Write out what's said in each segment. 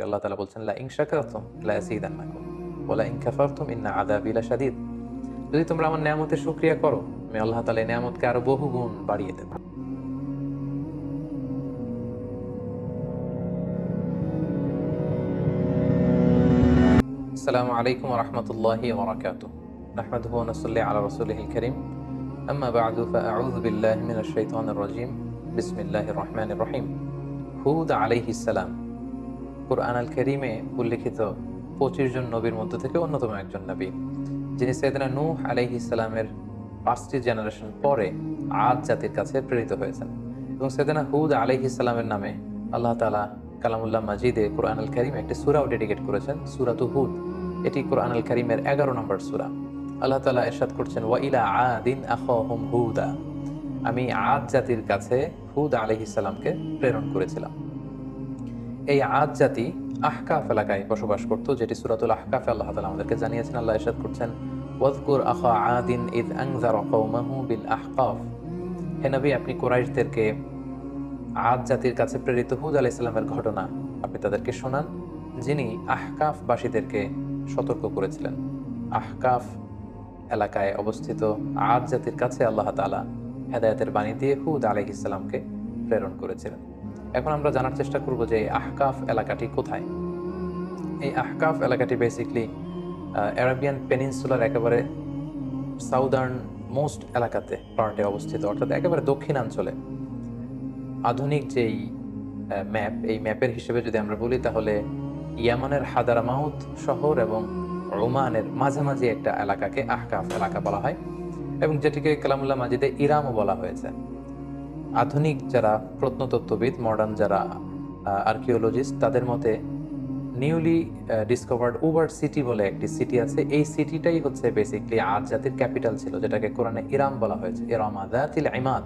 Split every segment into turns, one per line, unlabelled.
আল্লাহ তাআলা বলছেন লা ইন শাকারতুম লা আযীদান্নাকুম ওয়া লা ইন কাফারতুম ইন্না আযাবি লাশাদীদ। যদি তোমরা আমার নিয়ামতের শুকরিয়া করো, আমি আল্লাহ তাআলা এই নিয়ামতকে আরো বহুগুণ বাড়িয়ে দেব। আসসালামু আলাইকুম ওয়া রাহমাতুল্লাহি ওয়া বারাকাতুহু। নাহমাদুহু ওয়া নুসাল্লি আলা রাসূলিহিল কারীম। আম্মা বা'দু ফাআউযু বিল্লাহি মিনাশ শাইতানির রাজীম। বিসমিল্লাহির রাহমানির রাহিম। হুদ আলাইহিস সালাম কুরআন আল কারীমে উল্লেখিত 25 জন নবীর মধ্য থেকে অন্যতম একজন নবী, যিনি সাইয়েদনা নূহ আলাইহিস সালামের 5টি জেনারেশন পরে আদ জাতির কাছে প্রেরিত হয়েছেন। এবং সাইয়েদনা হুদ আলাইহিস সালামের নামে আল্লাহ তাআলা কালামুল্লাহ মাজিদে কুরআন আল কারীমে একটি সূরাও ডেডিকেট করেছেন, সূরাতু হুদ। এটি কুরআন আল কারীমের 11 নম্বর সূরা। আল্লাহ তাআলা ইরশাদ করছেন ওয়া ইলা আদিন আখাহুম হুদা, আমি আদ জাতির কাছে হুদ আলাইহিস সালামকে প্রেরণ করেছিলাম। এই আদ জাতি আহকাফ এলাকায় বসবাস করত, যেটি সূরাতুল আহকাফে আল্লাহ তাআলা আমাদেরকে জানিয়েছেন। আল্লাহ ইরশাদ করছেন ওয়াযকুর আখা আদিন ইয আনযারা কওমাহু বিল আহকাফ, হে নবী আপনি কুরাইশদেরকে আদ জাতির কাছে প্রেরিত হুদ আলাইহিস সালামের ঘটনা আপনি তাদেরকে শোনান, যিনি আহকাফ বাসীদেরকে সতর্ক করেছিলেন। আহকাফ এলাকায় অবস্থিত আদ জাতির কাছে আল্লাহ তাআলা হেদায়েতের বাণী দিয়ে হুদ আলাইহিস সালামকে প্রেরণ করেছিলেন। এখন আমরা জানার চেষ্টা করব যে এই আহকাফ এলাকাটি কোথায়। এই আহকাফ এলাকাটি বেসিকলি অ্যারাবিয়ান পেনিনসুলার একেবারে সাউদার্ন মোস্ট এলাকাতে পার্টে অবস্থিত, অর্থাৎ একেবারে দক্ষিণাঞ্চলে। আধুনিক যেই ম্যাপ, এই ম্যাপের হিসেবে যদি আমরা বলি তাহলে ইয়ামানের হাদারামাউত শহর এবং ওমানের মাঝামাঝি একটা এলাকাকে আহকাফ এলাকা বলা হয়, এবং যেটিকে কালামুল্লাহ মাজিদে ইরামও বলা হয়েছে। আধুনিক যারা প্রত্নতত্ত্ববিদ, মডার্ন যারা আর্কিওলজিস্ট, তাদের মতে নিউলি ডিসকভার্ড উবার সিটি বলে একটি সিটি আছে। এই সিটিটাই হচ্ছে বেসিকলি আদ জাতির ক্যাপিটাল ছিল, যেটাকে কোরআনে ইরাম বলা হয়েছে। ইরামা যাতিল ইমাদ,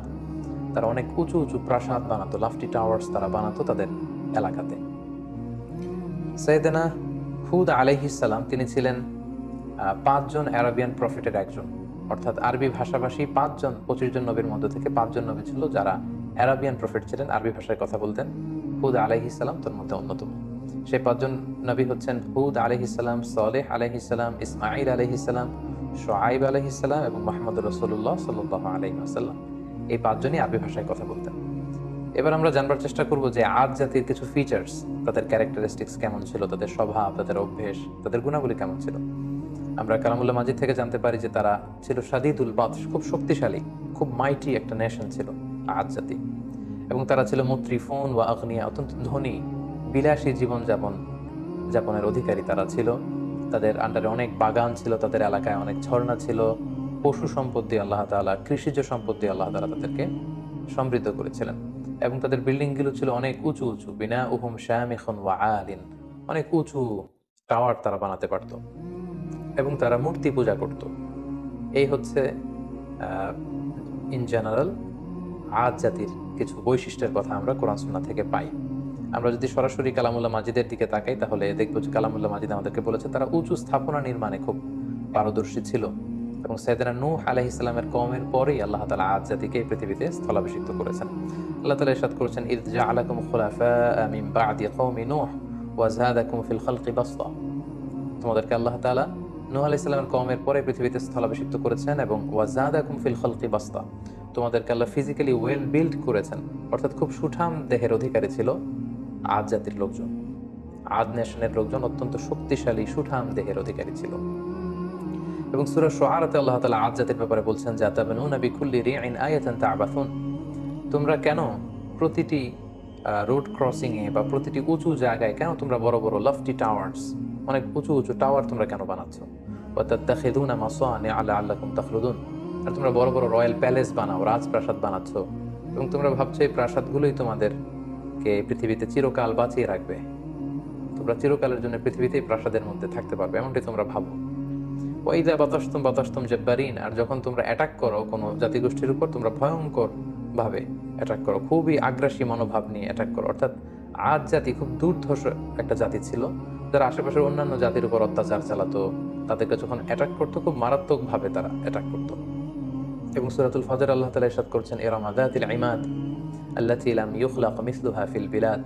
তারা অনেক উঁচু উঁচু প্রাসাদ বানাতো, লাফটি টাওয়ার্স তারা বানাতো তাদের এলাকাতে। সাইয়েদনা হুদ আলাইহিস সালাম তিনি ছিলেন 5 জন অ্যারাবিয়ান প্রফেটের একজন, অর্থাৎ আরবি ভাষাভাষী 25 জন নবীর মধ্য থেকে 5 জন নবী ছিল যারা অ্যারাবিয়ান প্রফেট ছিলেন, আরবি ভাষায় কথা বলতেন। হুদ আলাইহিস সালাম তার মধ্যে অন্যতম। সেই 5 জন নবী হচ্ছেন হুদ আলাইহিস সালাম, সালেহ আলাইহিস সালাম, ইসমাঈল আলাইহিস সালাম, শুআয়ব আলাইহিস সালাম এবং মুহাম্মদুর রাসূলুল্লাহ সাল্লাল্লাহু আলাইহি ওয়াসাল্লাম। এই 5 জনই আরবি ভাষায় কথা বলতেন। এবার আমরা জানবার চেষ্টা করব যে আদ জাতির কিছু ফিচার্স, তাদের ক্যারেক্টারিস্টিক্স কেমন ছিল, তাদের স্বভাব, তাদের অভ্যেস, তাদের গুণাবলী কেমন ছিল। আমরা কালামুল্লাহ মাজিদ থেকে জানতে পারি যে তারা ছিল শাদীদুল বাতশ, খুব শক্তিশালী, খুব মাইটি একটা নেশন ছিল আদ জাতি। এবং তারা ছিল মুত্রিফুন ওয়া আগনিয়া, অত্যন্ত ধনী, বিলাসী যাপনের অধিকারী তারা ছিল। তাদের আন্ডারে অনেক বাগান ছিল, তাদের এলাকায় অনেক ঝর্ণা ছিল, পশু সম্পদ দিয়ে আল্লাহ তাআলা, কৃষিজ সম্পদ দিয়ে আল্লাহ তাআলা তাদেরকে সমৃদ্ধ করেছিলেন। এবং তাদের বিল্ডিংগুলো ছিল অনেক উঁচু উঁচু, বিনাউহুম শামিখুন ওয়া আলিন, অনেক উঁচু টাওয়ার তারা বানাতে পারত। এবং তারা মূর্তি পূজা করত। এই হচ্ছে ইন জেনারেল আদ জাতির কিছু বৈশিষ্ট্যের কথা আমরা কোরআন সুন্নাহ থেকে পাই। আমরা যদি সরাসরি কালামুল্লাহ মাজিদের দিকে তাকাই তাহলে দেখব যে কালামুল্লাহ মাজিদ আমাদেরকে বলেছে তারা উঁচু স্থাপনা নির্মাণে খুব পারদর্শী ছিল। এবং সাইয়েদনা নূহ আলাইহিস সালামের কওমের পরেই আল্লাহ তাআলা আদ জাতিকে এই পৃথিবীতে স্থলাভিষিক্ত করেছেন। আল্লাহ তাআলা ইরশাদ করেছেন ইয জাআলাকুম খুলাফা মিন বা'দি কওমি নূহ ওয়া যাদাকুম ফিল খালকি বাসতা, তোমাদেরকে আল্লাহ তাআলা নূহ আলাইহিস সালামের কওমের পরে পৃথিবীতে স্থলাভিষিক্ত করেছেন, এবং ওয়া যাদাকুম ফিল খালকি বাসতা, তোমাদেরকে আল্লাহ ফিজিক্যালি ওয়েল বিল্ড করেছেন, অর্থাৎ খুব সুঠাম দেহের অধিকারী ছিল আদ জাতির লোকজন। আদ নেশনের লোকজন অত্যন্ত শক্তিশালী, সুঠাম দেহের অধিকারী ছিল। এবং সূরা শুআরাতে আল্লাহ তাআলা আদ জাতির ব্যাপারে বলছেন যে আতাবানুনা বিকুল্লি রিইন আয়াতান তা'বাসুন, তোমরা কেন প্রতিটি রোড ক্রসিং এ বা প্রতিটি উঁচু জায়গায় কেন তোমরা বড় বড় লাফটি টাওয়ার্স, অনেক উঁচু উঁচু টাওয়ার তোমরা কেন বানাচ্ছ। ওয়া তাত্তাখিযুনা মাসানিআ লাআল্লাকুম তাখলুদুন, আর তোমরা বড় বড় রয়্যাল প্যালেস বানাও, রাজপ্রাসাদ বানাচ্ছ, এবং তোমরা ভাবছো এই প্রাসাদগুলোই তোমাদেরকে পৃথিবীতে চিরকাল বাঁচিয়ে রাখবে, তোমরা চিরকালের জন্য পৃথিবীতেই প্রাসাদের মধ্যে থাকতে পারবে, এমনটি তোমরা ভাবো। ওয়াইদা বাতাসতুম জাব্বারিন, আর যখন তোমরা অ্যাটাক করো কোনো জাতিগোষ্ঠীর উপর, তোমরা ভয়ঙ্কর ভাবে অ্যাটাক করো, খুবই আগ্রাসী মনোভাব নিয়ে অ্যাটাক করো। অর্থাৎ আদ জাতি খুব দুর্ধর্ষ একটা জাতি ছিল, যারা আশেপাশের অন্যান্য জাতির উপর অত্যাচার চালাতো, তাদেরকে যখন অ্যাটাক করতো খুব মারাত্মকভাবে তারা অ্যাটাক করতো। এবং সূরাতুল ফজর আল্লাহ তাআলা ইরশাদ করছেন ইরামা যাতিল ইমাদ আল্লাতী লাম ইউখলাক মিসলুহা ফিল বিলাদ,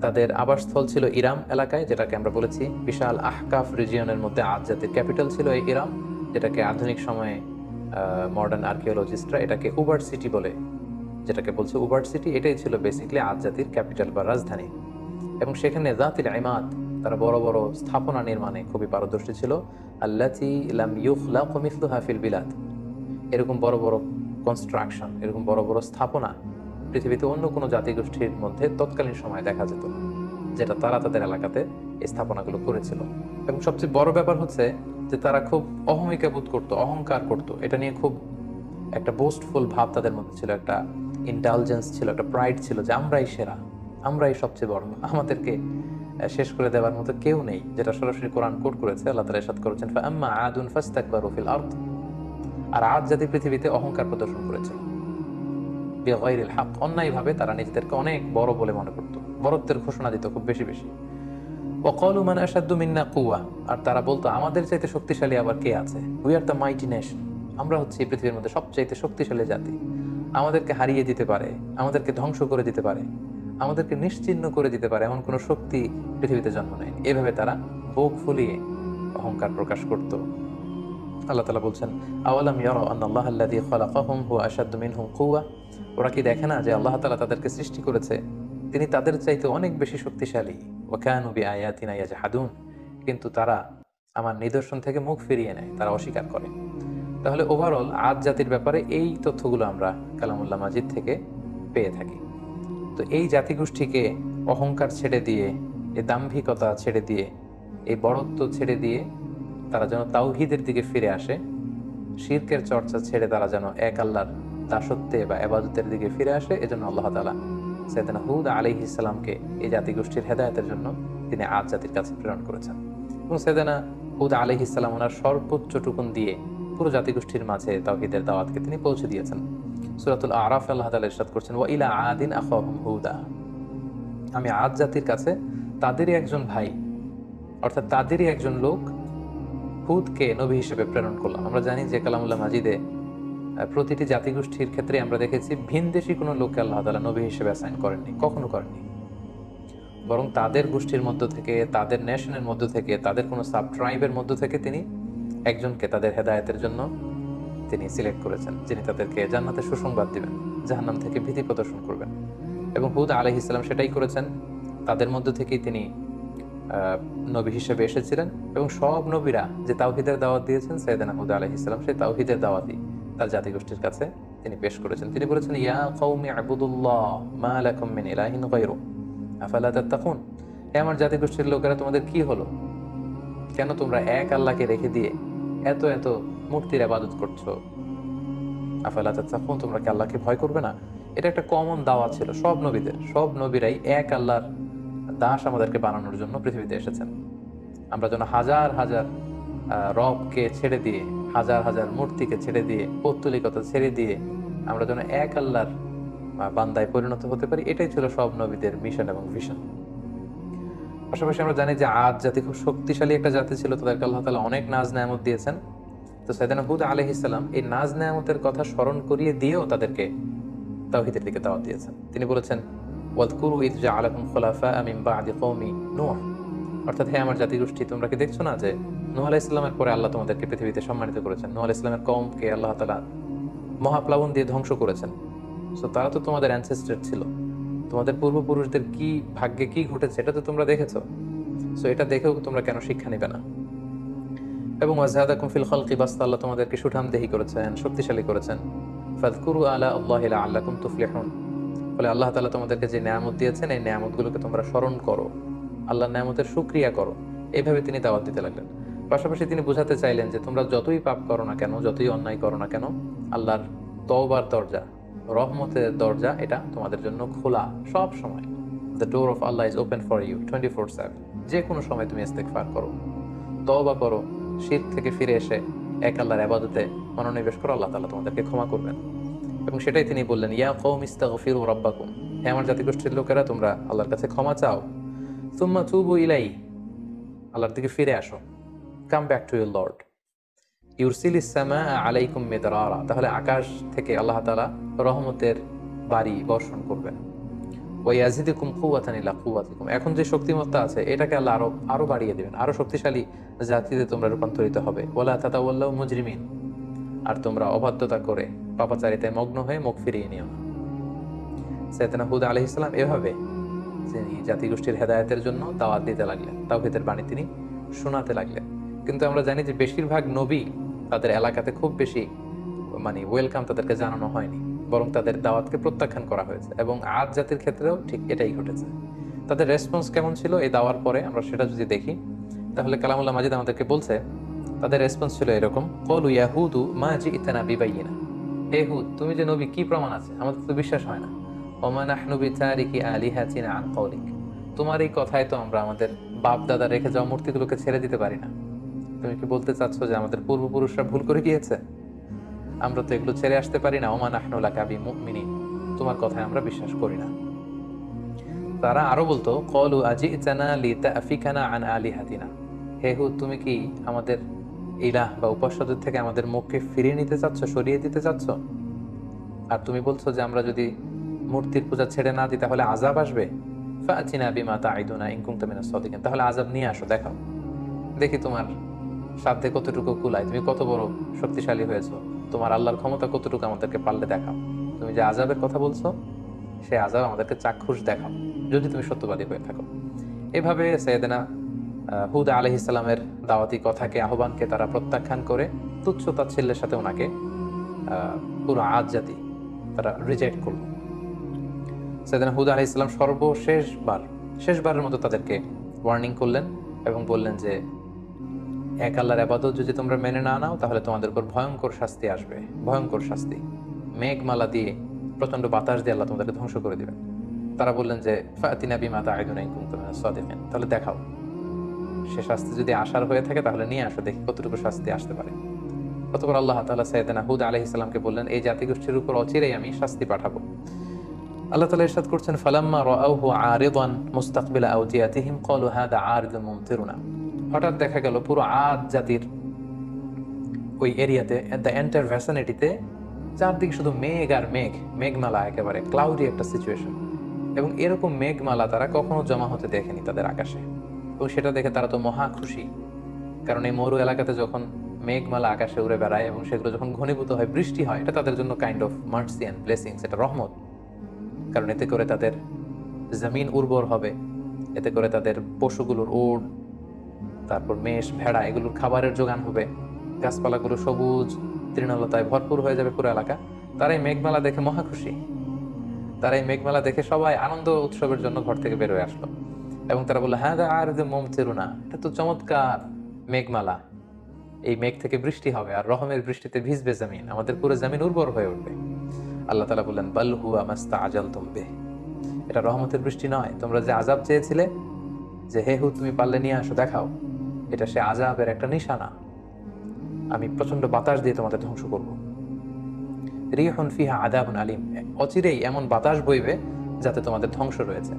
তাদের আবাসস্থল ছিল ইরাম এলাকায়, যেটাকে আমরা বলেছি বিশাল আহকাফ রিজিয়নের মধ্যে আদ জাতির ক্যাপিটাল ছিল এই ইরাম, যেটাকে আধুনিক সময়ে মডার্ন আর্কিওলজিস্টরা এটাকে উবার সিটি বলে, যেটাকে বলছে উবার সিটি। এটাই ছিল বেসিক্যালি আদ জাতির ক্যাপিটাল বা রাজধানী। এবং সেখানে জাতিল ইমাদ, তারা বড় বড় স্থাপনা নির্মাণে খুবই পারদর্শী ছিল। আল্লাতী লাম ইউখলাকু মিসলুহা ফিল বিলাদ, এরকম বড় বড় কনস্ট্রাকশন, এরকম বড় বড় স্থাপনা পৃথিবীতে অন্য কোনো জাতিগোষ্ঠীর মধ্যে তৎকালীন সময় দেখা যেত না, যেটা তারা তাদের এলাকাতে এই স্থাপনাগুলো করেছিল। এবং সবচেয়ে বড় ব্যাপার হচ্ছে যে তারা খুব অহমিকা বোধ করতো, অহংকার করতো। এটা নিয়ে খুব একটা বোস্টফুল ভাব তাদের মধ্যে ছিল, একটা ইন্টালিজেন্স ছিল, একটা প্রাইড ছিল যে আমরাই সেরা, আমরাই সবচেয়ে বড়, আমাদেরকে শেষ করে দেওয়ার মতো কেউ নেই, যেটা সরাসরি কোরআন কোট করেছে। আল্লাহ তাআলা ইরশাদ করেছেন, ফাআম্মা আদুন ফাস্তাকবারু ফিল আরদ, আর আদ জাতি পৃথিবীতে অহংকার প্রদর্শন করেছিল বিগাইরিল হক, অন্যায়ভাবে তারা নিজেদেরকে অনেক বড় বলে মনে করত, বড়ত্বের ঘোষণা দিত খুব বেশি বেশি। ওয়াকালু মান আশাদ্দু মিন্না কুওয়া, আর তারা বলতো আমাদের চাইতে শক্তিশালী আবার কে আছে, we are the mighty nation, আমরা হচ্ছে এই পৃথিবীর মধ্যে সবচাইতে শক্তিশালী জাতি, আমাদেরকে হারিয়ে দিতে পারে, আমাদেরকে ধ্বংস করে দিতে পারে, আমাদেরকে নিশ্চিহ্ন করে দিতে পারে এমন কোনো শক্তি পৃথিবীতে জন্ম নেয়। এভাবে তারা বুক ফুলিয়ে অহংকার প্রকাশ করত। আল্লাহ তাআলা বলছেন, আওয়ালাম ইয়ারা আন্নাল্লাহ আল্লাযী খালাকাহুম হুয়া আশাদ্দু মিনহুম কুওয়া, ওরা কি দেখে না যে আল্লাহ তাআলা তাদেরকে সৃষ্টি করেছে, তিনি তাদের চাইতে অনেক বেশি শক্তিশালী। ওয়া কানু বিআয়াতিনা ইয়াজহাদুন, কিন্তু তারা আমার নিদর্শন থেকে মুখ ফিরিয়ে নেয়, তারা অস্বীকার করে। তাহলে ওভারঅল আদ জাতির ব্যাপারে এই তথ্যগুলো আমরা কালামুল্লাহ মাজিদ থেকে পেয়ে থাকি। তো এই জাতিগোষ্ঠীকে অহংকার ছেড়ে দিয়ে, এই দাম্ভিকতা ছেড়ে দিয়ে, এই বড়ত্ব ছেড়ে দিয়ে তারা যেন তাওহীদের দিকে ফিরে আসে, শিরকের চর্চা ছেড়ে তারা যেন এক আল্লাহর দাসত্বে বা ইবাদতের দিকে ফিরে আসে। এজন্য আল্লাহ তাআলা সাইয়েদনা হুদ আলাইহিস সালামকে এই জাতিগোষ্ঠীর হেদায়েতের জন্য তিনি আদ জাতির কাছে প্রেরণ করেছেন। এবং সাইয়েদনা হুদ আলাইহিস সালাম ওনার সর্বোচ্চ টুকুন দিয়ে পুরো জাতিগোষ্ঠীর মাঝে তাওহীদের দাওয়াতকে তিনি পৌঁছে দিয়েছেন। সূরাতুল আরাফ আল্লাহ তাআলা ইরশাদ করছেন, ওয়া ইলা আদিন আখাহুম হুদা, আমি আদ জাতির কাছে তাদেরই একজন ভাই, অর্থাৎ তাদেরই একজন লোক হুদকে নবী হিসেবে প্রেরণ করলাম। আমরা জানি যে কালামুল্লাহ মাজিদে প্রতিটি জাতিগোষ্ঠীর ক্ষেত্রে আমরা দেখেছি ভিনদেশী কোনো লোককে আল্লাহ তাআলা নবী হিসেবে অ্যাসাইন করেননি, কখনো করেননি, বরং তাদের গোষ্ঠীর মধ্য থেকে, তাদের নেশনের মধ্য থেকে, তাদের কোনো সাব ট্রাইবের মধ্য থেকে তিনি একজনকে তাদের হেদায়েতের জন্য তিনি সিলেক্ট করেছেন, যিনি তাদেরকে জান্নাতের সুসংবাদ দিবেন, জাহান্নাম থেকে ভীতি প্রদর্শন করবেন। এবং হুদ আলাইহিস সালাম সেটাই করেছেন, তাদের মধ্য থেকেই তিনি নবী হিসেবে এসেছিলেন। এবং সব নবীরা যে তাওহীদের দাওয়াত দিয়েছেন, সাইয়েদনা হুদ আলাইহিস সালাম সেই তাওহীদের দাওয়াতই তার জাতিগোষ্ঠীর কাছে তিনি পেশ করেছেন। তিনি বলেছেন, ইয়া কওমি আবুদুল্লাহ মা লাকুম মিন ইলাহিন গায়রু আফালা তাত্তাকুন, হে আমার জাতিগোষ্ঠীর লোকেরা, তোমাদের কি হলো, কেন তোমরা এক আল্লাহকে রেখে দিয়ে এত এত মূর্তির ইবাদত করছো, আফালা তাত্তাকুন, তোমরা কি আল্লাহকে ভয় করবে না? এটা একটা কমন দাওয়াত ছিল সব নবীদের, সব নবীরাই এক আল্লাহর দাস আমাদেরকে বানানোর জন্য পৃথিবীতে এসেছেন। আমরা যেন হাজার হাজার রবকে ছেড়ে দিয়ে, হাজার হাজার মূর্তিকে ছেড়ে দিয়ে, পৌত্তলিকতা ছেড়ে দিয়ে আমরা যেন এক আল্লাহর বান্দায় পরিণত হতে পারি, এটাই ছিল সব নবীদের মিশন এবং ভিশন। পাশাপাশি আমরা জানি যে আদ জাতি খুব শক্তিশালী একটা জাতি ছিল, তাদেরকে আল্লাহ তাআলা অনেক নাজ নেয়ামত দিয়েছেন। তো সাইয়েদনা হুদ আলাইহিস সালাম এই নাজ নেয়ামতের কথা স্মরণ করিয়ে দিয়েও তাদেরকে তাওহীদের দিকে দাওয়াত দিয়েছেন। তিনি বলেছেন, ওয়াযকুরু ইয জাআলাকুম খুলাফা মিন বা'দি কওমি নূহ, অর্থাৎ হে আমার জাতিগোষ্ঠী, তোমরা কি দেখছো না যে নূহ আলাইহিস সালামের পরে আল্লাহ তোমাদেরকে পৃথিবীতে সম্মানিত করেছেন। নূহ আলাইহিস সালামের কওমকে আল্লাহ তাআলা মহাপ্লাবন দিয়ে ধ্বংস করেছেন। সো তারা তো তোমাদের অ্যানসেস্টর ছিল, তোমাদের পূর্বপুরুষদের কি ভাগ্যে কি ঘটেছে এটা তো তোমরা দেখেছো। সো এটা দেখেও তোমরা কেন শিক্ষা নেবে না? এবং ওয়াজহাদাকুম ফিল খালকি বাসতা, আল্লাহ তোমাদেরকে সুঠামদেহী করেছেন, শক্তিশালী করেছেন। ফাযকুরু আলা আল্লাহি লাআল্লাকুম তুফলিহুন, ফলে আল্লাহ তাআলা তোমাদেরকে যে নেয়ামত দিয়েছেন এই নেয়ামতগুলোকে তোমরা স্মরণ করো, আল্লাহর নেয়ামতের শুকরিয়া করো। এইভাবে তিনি দাওয়াত দিতে লাগলেন। পাশাপাশি তিনি বোঝাতে চাইলেন যে তোমরা যতই পাপ করো না কেন, যতই অন্যায় করো না কেন, আল্লাহর তওবার দরজা, রহমতের দরজা, এটা তোমাদের জন্য খোলা সব সময়। The door of Allah is open for you 24/7। যে কোনো সময় তুমি ইস্তেগফার করো, তওবা করো, শিরক থেকে ফিরে এসে এক আল্লাহর ইবাদতে মনোনিবেশ করো, আল্লাহ তাআলা তোমাদেরকে ক্ষমা করবেন। এবং সেটাই তিনি বললেন, ইয়া কওমি ইস্তাগফিরু রাব্বাকুম, হে আমার জাতিগোষ্ঠীর লোকেরা, তোমরা আল্লাহর কাছে ক্ষমা চাও। সুম্মা তুবু ইলাইহি, আল্লাহর দিকে ফিরে আসো। Come back to your lord. ইউরসিলিস সামা আলাইকুম মিদরারা, তাহলে আকাশ থেকে আল্লাহ তাআলা রহমতের বাড়ি বর্ষণ করবেন। ওয়া ইয়াজিদুকুম কুওয়াতান ইলা কুওয়াতিকুম, এখন যে শক্তিমত্তা আছে এটাকে আল্লাহ আরো আরো বাড়িয়ে দিবেন, আরো শক্তিশালী জাতিতে তোমরা রূপান্তরিত হবে। ওয়ালা তাতাওয়াল্লাউ মুজরিমিন, আর তোমরা অবাধ্যতা করে পাপাচারিতায় মগ্ন হয়ে মুখ ফিরিয়ে নিও না। সাইয়েদনা হুদ আলাইহিস সালাম এভাবে তিনি জাতিগোষ্ঠীর হেদায়েতের জন্য দাওয়াত দিতে লাগলেন, তাওহীদের বাণী তিনি শোনাতে লাগলেন। কিন্তু আমরা জানি যে বেশিরভাগ নবী তাদের এলাকাতে খুব বেশি ওয়েলকাম তাদেরকে জানানো হয়নি, বরং তাদের দাওয়াতকে প্রত্যাখ্যান করা হয়েছে। এবং আদ জাতির ক্ষেত্রেও ঠিক এটাই ঘটেছে। তাদের রেসপন্স কেমন ছিল এই দাওয়ার পরে আমরা সেটা যদি দেখি, তাহলে কালামুল্লাহ মাজিদ আমাদেরকে বলছে তাদের রেসপন্স ছিল এরকম: ক্বালু ইয়া হুদু মা জি'তানা বিবাইয়িনা, হে হুদ তুমি যে নবী কি প্রমাণ আছে, আমাদের তো বিশ্বাস হয় না। ওয়া মা নাহনু বিতারিকি আলিহাতিনা আন কওলিক, তোমার এই কথায় তো আমরা আমাদের বাপ দাদা রেখে যাওয়া মূর্তিগুলোকে ছেড়ে দিতে পারি না। তুমি কি বলতে চাচ্ছ যে আমাদের পূর্বপুরুষরা ভুল করে গিয়েছে? আমরা তো এগুলো ছেড়ে আসতে পারি না। ওয়া মা নাহনু লাকা বিমুমিনিন, তোমার কথায় আমরা বিশ্বাস করি না। তারা আরো বলতো ক্বালু আজি'তানা লিতাফিকানা আন আলিহাতিনা, হে হুদ তুমি কি আমাদের ইলাহ বা উপাস্যদের থেকে আমাদের মুখকে ফিরিয়ে নিতে চাচ্ছ, সরিয়ে দিতে চাচ্ছ? আর তুমি বলছো যে আমরা যদি মূর্তির পূজা ছেড়ে না দিই তাহলে আযাব আসবে। ফাআতিনা বিমা তাঈদুনা ইন কুনতা মিনাস সাদিকিন, তাহলে আযাব নিয়ে আসো, দেখাও, দেখি তোমার সাধ্যে কতটুকু কুলায়, তুমি কত বড় শক্তিশালী হয়েছো, তোমার আল্লাহর ক্ষমতা কতটুকু আমাদেরকে পারলে দেখাও। তুমি যে আযাবের কথা বলছো সে আযাব আমাদেরকে চাক্ষুষ দেখাও, যদি তুমি সত্যবাদী হয়ে থাকো। এভাবে সাইয়েদনা হুদ আলাইহিস সালামের দাওয়াতি কথাকে, আহ্বানকে তারা প্রত্যাখ্যান করে তুচ্ছ তাচ্ছিল্যের সাথে ওনাকে পুরো আদ জাতি তারা রিজেক্ট করলো। সাইয়েদনা হুদ আলাইহিস সালাম শেষবারের মতো তাদেরকে ওয়ার্নিং করলেন এবং বললেন যে এক আল্লাহর ইবাদত যদি তোমরা মেনে না নাও তাহলে তোমাদের উপর ভয়ঙ্কর শাস্তি আসবে, ভয়ঙ্কর শাস্তি। মেঘমালা দিয়ে, প্রচন্ড বাতাস দিয়ে আল্লাহ তোমাদেরকে ধ্বংস করে দিবেন। তারা বললেন যে ফাতিনা বিমা তাঈদুনা ইন কুনতুম মিনাস সাদিকিন, তাহলে দেখাও, সে শাস্তি যদি আসার হয়ে থাকে তাহলে নিয়ে আসো, দেখি কতটুকু শাস্তি আসতে পারে। অতঃপর আল্লাহ তাআলা সাইয়েদনা হুদ আলাইহিস সালামকে বললেন এই জাতিগোষ্ঠীর উপর অচিরেই আমি শাস্তি পাঠাবো। আল্লাহ তাআলা ইরশাদ করছেন ফালাম্মা রাআউহু আরিদান মুস্তাকবিলা আওদিয়াতিহিম ক্বালু হাদা আরিদুম মুমতিরুনা, হঠাৎ দেখা গেল পুরো আদ জাতির ওই এরিয়াতে, দ্য এন্টায়ার ভ্যাসিনিটিতে চারদিকে শুধু মেঘ আর মেঘ, মেঘমালা, একেবারে ক্লাউডি একটা সিচুয়েশন। এবং এরকম মেঘমালা তারা কখনো জমা হতে দেখেনি তাদের আকাশে। এবং সেটা দেখে তারা তো মহা খুশি, কারণ এই মরু এলাকাতে যখন মেঘমালা আকাশে উড়ে বেড়ায় এবং সেগুলো যখন ঘনীভূত হয়, বৃষ্টি হয়, এটা তাদের জন্য kind of mercy and blessings, এটা রহমত। কারণ এতে করে তাদের জমিন উর্বর হবে, এতে করে তাদের পশুগুলোর ওট, তারপর মেষ, ভেড়া, এগুলোর খাবারের যোগান হবে, গাছপালাগুলো সবুজ তৃণলতায় ভরপুর হয়ে যাবে পুরো এলাকা। তারা এই মেঘমালা দেখে মহা খুশি। তারা এই মেঘমালা দেখে সবাই আনন্দ উৎসবের জন্য ঘর থেকে বের হয়ে আসলো এবং তারা বললো হ্যাঁ আরিদুম মুমতিরুনা, এটা তো চমৎকার মেঘমালা, এই মেঘ থেকে বৃষ্টি হবে আর রহমের বৃষ্টিতে ভিজবে জমিন, আমাদের পুরো জমিন উর্বর হয়ে উঠবে। আল্লাহ তাআলা বললেন বাল হুয়া মাস্তাআজালতুম বিহি, এটা রহমতের বৃষ্টি নয়, তোমরা যে আযাব চেয়েছিলে যে হে হুদ তুমি পারলে নিয়ে আসো, দেখাও, এটা সে আযাবের একটা নিশানা। আমি প্রচন্ড বাতাস দিয়ে তোমাদের ধ্বংস করব। রিহুন ফিহা আযাবুন আলীম, অচিরেই এমন বাতাস বইবে যাতে তোমাদের ধ্বংস রয়েছে।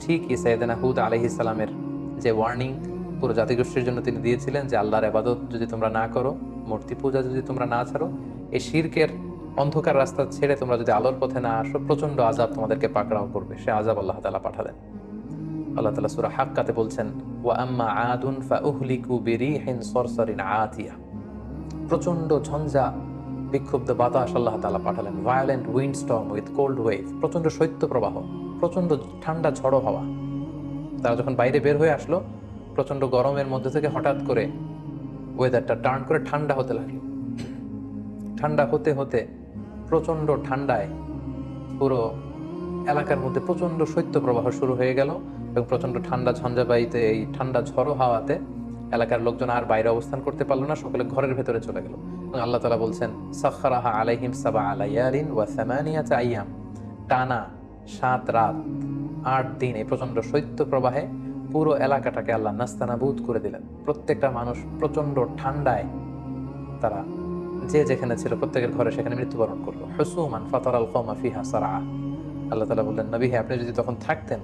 ঠিক সাইয়েদনা হুদ আলাইহিস সালামের যে ওয়ার্নিং পুরো জাতিগোষ্ঠীর জন্য তিনি দিয়েছিলেন যে আল্লাহর ইবাদত যদি তোমরা না করো, মূর্তি পূজা যদি তোমরা না ছাড়ো, এই শিরকের অন্ধকার রাস্তা ছেড়ে তোমরা যদি আলোর পথে না আসো, প্রচন্ড আযাব তোমাদেরকে পাকড়াও করবে। সে আযাব আল্লাহ তাআলা পাঠালেন। আল্লাহ তাআলা সূরা হাক্কাতে বলছেন ওয়া আম্মা আদুন ফাউহলিকু বিরিহিন সরসরিন আতিয়া, প্রচন্ড ঝঞ্ঝা বিক্ষুব্ধ বাতাস আল্লাহ তাআলা পাঠালেন। Violent wind storm with cold wave, প্রচন্ড শৈত্য প্রবাহ, প্রচন্ড ঠান্ডা ঝড়ো হাওয়া। তারা যখন বাইরে বের হয়ে আসলো, প্রচন্ড গরমের মধ্যে থেকে হঠাৎ করে ওয়েদারটা টার্ন করে ঠান্ডা হতে লাগলো। ঠান্ডা হতে হতে প্রচন্ড ঠান্ডায় পুরো এলাকার মধ্যে প্রচন্ড শৈত্য প্রবাহ শুরু হয়ে গেল এবং প্রচন্ড ঠান্ডা ঝঞ্ঝাবায়ুতে, এই ঠান্ডা ঝড়ো হাওয়াতে এলাকার লোকজন আর বাইরে অবস্থান করতে পারলো না, সকলে ঘরের ভেতরে চলে গেল। এবং আল্লাহ তাআলা বলছেন সাখখারাহা আলাইহিম সাবআ লায়ালিন ওয়া সামানিয়াতা আইয়াম, টানা 7 রাত 8 দিন এই প্রচন্ড শৈত্য প্রবাহে পুরো এলাকাটাকে আল্লাহ নাস্তানাবুদ করে দিলেন। প্রত্যেকটা মানুষ প্রচন্ড ঠান্ডায় তারা যে যেখানে ছিল প্রত্যেকের ঘরে সেখানে মৃত্যুবরণ করলো। হুসুমান ফাতারাল কওমা ফিহা সারআ, আল্লাহ তাআলা বললেন নবী হে আপনি যদি তখন থাকতেন,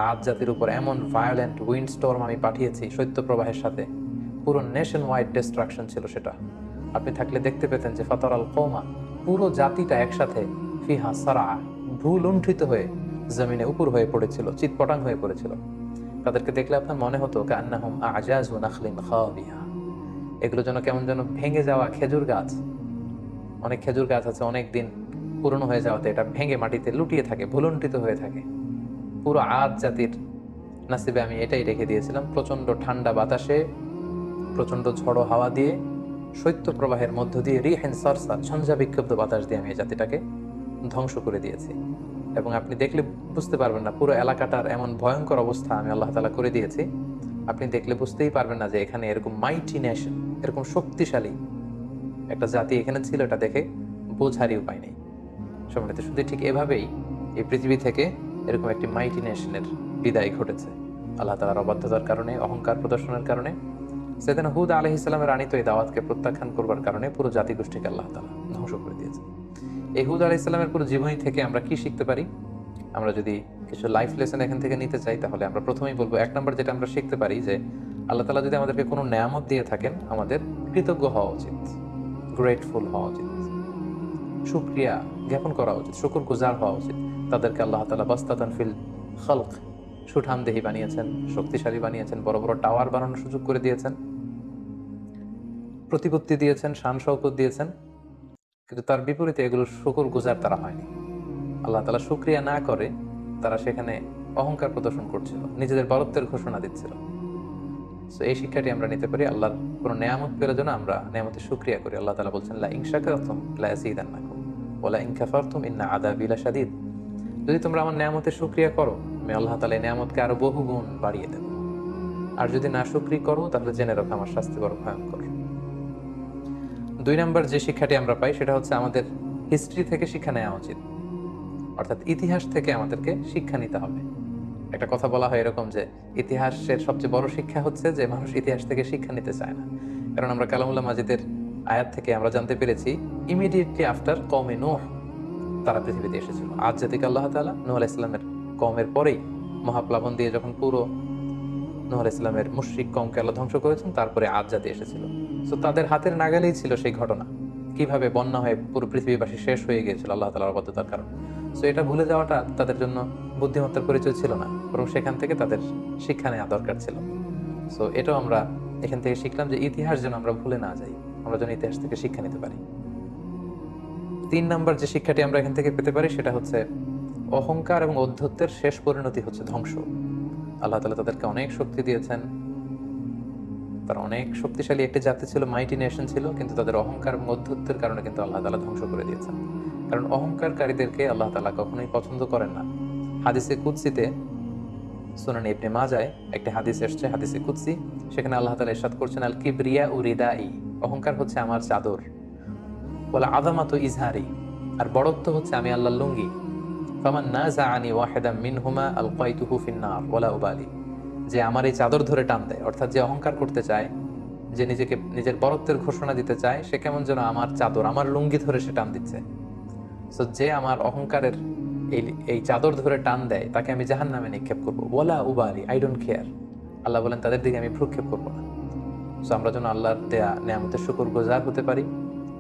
আদ জাতির উপর এমন ভায়োলেন্ট উইন্ড স্টর্ম আমি পাঠিয়েছি শৈত্য প্রবাহের সাথে, পুরো নেশন ওয়াইড ডিস্ট্রাকশন ছিল সেটা। আপনি থাকলে দেখতে পেতেন যে ফাতারাল কওমা, পুরো জাতিটা একসাথে ফিহা সারআ, ভুলুণ্ঠিত হয়ে জমিনে উপর হয়ে পড়েছিল, চিৎপটাং হয়ে পড়েছিল। তাদেরকে দেখলে আপনার মনে হতো কান্নাহুম আজাজু নাখলিন খাবিয়া, এগুলো যেন কেমন যেন ভেঙে যাওয়া খেজুর গাছ। অনেক খেজুর গাছ আছে অনেক দিন পুরনো হয়ে যাওয়াতে এটা ভেঙে মাটিতে লুটিয়ে থাকে, ভুলুন্ঠিত হয়ে থাকে। পুরো আদ জাতির নাসিবে আমি এটাই রেখে দিয়েছিলাম। প্রচন্ড ঠান্ডা বাতাসে, প্রচন্ড ঝড়ো হাওয়া দিয়ে, শৈত্য প্রবাহের মধ্য দিয়ে, রিহেন সরসা, ঝঞ্ঝা বিক্ষুব্ধ বাতাস দিয়ে আমি এই জাতিটাকে ধ্বংস করে দিয়েছি। এবং আপনি দেখলে বুঝতে পারবেন না পুরো এলাকাটার এমন ভয়ঙ্কর অবস্থা আমি আল্লাহ তাআলা করে দিয়েছি, আপনি দেখলে বুঝতেই পারবেন না যে এখানে এরকম মাইটি নেশন, এরকম শক্তিশালী একটা জাতি এখানে ছিল। এটা দেখে বোঝারই উপায় নেই। সম্মানিত শুধু ঠিক এভাবেই এই পৃথিবী থেকে এরকম একটি মাইটি নেশনের বিদায় ঘটেছে আল্লাহ তাআলার অবাধ্যতার কারণে, অহংকার প্রদর্শনের কারণে। সেদিন হুদ আলাইহিস সালামের আনিত এই দাওয়াতকে প্রত্যাখ্যান করবার কারণে পুরো জাতিগোষ্ঠীকে আল্লাহ তাআলা ধ্বংস করে দিয়েছে। এই হুদ আলাইহিস সালামের পুরো জীবনী থেকে আমরা কি শিখতে পারি? আমরা যদি কিছু লাইফ লেসন এখান থেকে নিতে চাই, তাহলে আমরা প্রথমেই বলবো, এক নম্বর যেটা আমরা শিখতে পারি যে আল্লাহ তাআলা যদি আমাদেরকে কোনো নেয়ামত দিয়ে থাকেন, আমাদের কৃতজ্ঞ হওয়া উচিত, গ্রেটফুল হওয়া উচিত, শুকরিয়া জ্ঞাপন করা উচিত, শুকর গুজার হওয়া উচিত। তাদেরকে আল্লাহ তাআলা বাস্তাতান ফিল খালক, সুঠামদেহী বানিয়েছেন, শক্তিশালী বানিয়েছেন, বড় বড় টাওয়ার বানানোর সুযোগ করে দিয়েছেন, প্রতিপত্তি দিয়েছেন, শান শওকত দিয়েছেন, কিন্তু তার বিপরীতে এগুলো শুকর গুজার তারা হয়নি। আল্লাহ তাআলা শুকরিয়া না করে তারা সেখানে অহংকার প্রদর্শন করছিল, নিজেদের বরত্বের ঘোষণা দিচ্ছিল। সো এই শিক্ষাটি আমরা নিতে পারি, আল্লাহর কোনো নেয়ামত পেলে যেন আমরা নেয়ামতের শুকরিয়া করি। আল্লাহ তাআলা বলছেন লা ইন শাকারতুম লা ইয়াজিদান্নাকুম ওয়া লা ইন কাফারতুম ইন্না আযাবি লাশাদীদ। যদি তোমরা আমার নেয়ামতের শুকরিয়া করো, আমি আল্লাহ তাআলা এই নেয়ামতকে আরো বহুগুণ বাড়িয়ে দেব। আর যদি না শুকরি করো, তাহলে জেনে রাখো আমার শাস্তি বড় ভয়ঙ্কর। দুই নম্বর যে শিক্ষাটি আমরা পাই সেটা হচ্ছে আমাদের হিস্ট্রি থেকে শিক্ষা নেওয়া উচিত, অর্থাৎ ইতিহাস থেকে আমাদেরকে শিক্ষা নিতে হবে। একটা কথা বলা হয় এরকম যে ইতিহাসের সবচেয়ে বড় শিক্ষা হচ্ছে যে মানুষ ইতিহাস থেকে শিক্ষা নিতে চায় না। কারণ আমরা কালামুল্লাহ মাজিদের আয়াত থেকে আমরা জানতে পেরেছি ইমিডিয়েটলি আফটার কওমে নূহ তারা পৃথিবীতে এসেছিল। আদ জাতিকে আল্লাহ তাআলা নূহ আলাইহিস সালামের কওমের পরেই মহাপ্লাবন দিয়ে যখন পুরো নূহ আলাইহিস সালামের মুশরিক কওমকে আল্লাহ ধ্বংস করেছেন, তারপরে আদ জাতি এসেছিল। সো তাদের হাতের নাগালেই ছিল সেই ঘটনা, কিভাবে বন্যা হয়ে পুরো পৃথিবীবাসী শেষ হয়ে গিয়েছিল আল্লাহ তাআলার অবাধ্যতার কারণে। সো এটা ভুলে যাওয়াটা তাদের জন্য বুদ্ধিমত্তার পরিচয় ছিল না, বরং সেখান থেকে তাদের শিক্ষা নেওয়া দরকার ছিল। সো এটাও আমরা এখান থেকে শিখলাম যে ইতিহাস যেন আমরা ভুলে না যাই, আমরা যেন ইতিহাস থেকে শিক্ষা নিতে পারি। তিন নম্বর যে শিক্ষাটি আমরা এখান থেকে পেতে পারি সেটা হচ্ছে অহংকার এবং ঔদ্ধত্যের শেষ পরিণতি হচ্ছে ধ্বংস। আল্লাহ তাআলা তাদেরকে অনেক শক্তি দিয়েছেন, তারা অনেক শক্তিশালী একটি জাতি ছিল, মাইটি নেশন ছিল, কিন্তু তাদের অহংকার এবং ঔদ্ধত্যের কারণে কিন্তু আল্লাহ তাআলা ধ্বংস করে দিয়েছেন। কারণ অহংকারকারীদেরকে আল্লাহ তাআলা কখনোই পছন্দ করেন না। হাদিসে কুদসিতে সুনান ইবনে মাজায় একটি হাদিস এসেছে, হাদিসে কুদসি, সেখানে আল্লাহ তাআলা ইরশাদ করছেন আল কিবরিয়া উ রিদাই, অহংকার হচ্ছে আমার চাদর, ওয়াল আযামাতু ইজহারি, আর বড়ত্ব হচ্ছে আমি আল্লাহর লুঙ্গি। ফামান নাযাআনি ওয়াহিদাম মিনহুমা আলকাইতুহু ফিন-নার ওয়ালা উবালি, যে আমার এই চাদর ধরে টান দেয়, অর্থাৎ যে অহংকার করতে চায়, যে নিজেকে নিজের বড়ত্বের ঘোষণা দিতে চায়, সে কেমন যেন আমার চাদর, আমার লুঙ্গি ধরে সে টান দিচ্ছে। সো যে আমার অহংকারের এই চাদর ধরে টান দেয়, তাকে আমি জাহান্নামে নিক্ষেপ করবো। ওয়ালা উবালি, আই ডোন্ট কেয়ার। আল্লাহ বলেন তাদের দিকে আমি ভ্রুক্ষেপ করবো না। সো আমরা যেন আল্লাহর দেয়া নেয়ামতের শুকর গুজার হতে পারি,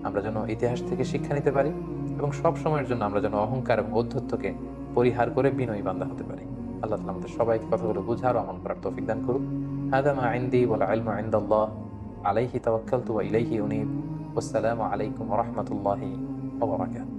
আমরা যেন ইতিহাস থেকে শিক্ষা নিতে পারি, এবং সব সময়ের জন্য আমরা যেন অহংকার এবং ঔদ্ধত্যকে পরিহার করে বিনয়ী বান্দা হতে পারি। আল্লাহ তাআলা আমাদের সবাইকে কথাগুলো বুঝার ও আমল করার তৌফিক দান করুন। হাদা মা ইনদি ওয়াল ইলমু ইনদাল্লাহ আলাইহি তাওয়াক্কালতু ওয়া ইলাইহি উনীব। ওয়াসসালামু আলাইকুম ওয়া রাহমাতুল্লাহি ওয়া বারাকাতুহু।